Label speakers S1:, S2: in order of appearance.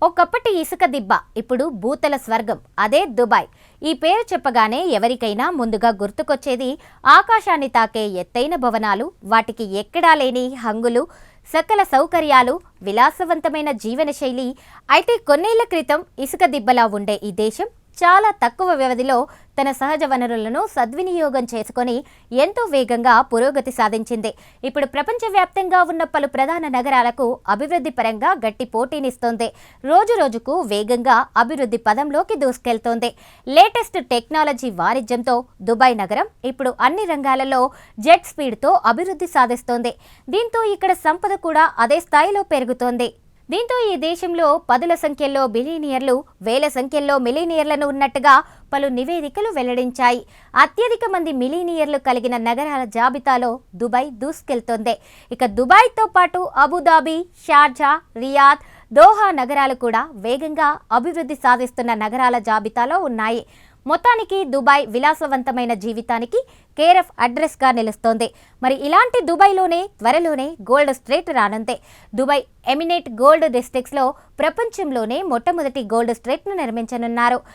S1: ఒకప్పటి ఇసుక దిబ్బ ఇప్పుడు భూతల స్వర్గం అదే దుబాయ్. ఈ పేరు చెప్పగానే ఎవరికైనా ముందుగా గుర్తుకొచ్చేది ఆకాశాన్ని తాకే ఎత్తైన భవనాలు, వాటికి ఎక్కడా లేని హంగులు, సకల సౌకర్యాలు, విలాసవంతమైన జీవనశైలి. అయితే కొన్నేళ్ల క్రితం ఇసుక దిబ్బలా ఉండే ఈ దేశం చాలా తక్కువ వ్యవధిలో తన సహజ వనరులను సద్వినియోగం చేసుకొని ఎంతో వేగంగా పురోగతి సాధించింది. ఇప్పుడు ప్రపంచవ్యాప్తంగా ఉన్న పలు ప్రధాన నగరాలకు అభివృద్ధి పరంగా గట్టి పోటీనిస్తోంది. రోజు రోజుకు వేగంగా అభివృద్ధి పదంలోకి దూసుకెళ్తోంది. లేటెస్ట్ టెక్నాలజీ వాణిజ్యంతో దుబాయ్ నగరం ఇప్పుడు అన్ని రంగాలలో జెట్ స్పీడ్తో అభివృద్ధి సాధిస్తోంది. దీంతో ఇక్కడ సంపద కూడా అదే స్థాయిలో పెరుగుతోంది. దీంతో ఈ దేశంలో పదుల సంఖ్యలో బిలియనియర్లు, వేల సంఖ్యలో మిలీనియర్లను ఉన్నట్టుగా పలు నివేదికలు వెల్లడించాయి. అత్యధిక మంది మిలీనియర్లు కలిగిన నగరాల జాబితాలో దుబాయ్ దూసుకెళ్తోంది. ఇక దుబాయ్తో పాటు అబుదాబి, షార్జా, రియాద్, దోహా నగరాలు కూడా వేగంగా అభివృద్ధి సాధిస్తున్న నగరాల జాబితాలో ఉన్నాయి. మొత్తానికి దుబాయ్ విలాసవంతమైన జీవితానికి కేర్ ఆఫ్ అడ్రస్గా నిలుస్తోంది. మరి ఇలాంటి దుబాయ్లోనే త్వరలోనే గోల్డ్ స్ట్రీట్ రానుంది. దుబాయ్ ఎమినేట్ గోల్డ్ డిస్ట్రిక్ట్స్లో ప్రపంచంలోనే మొట్టమొదటి గోల్డ్ స్ట్రీట్ను నిర్మించనున్నారు.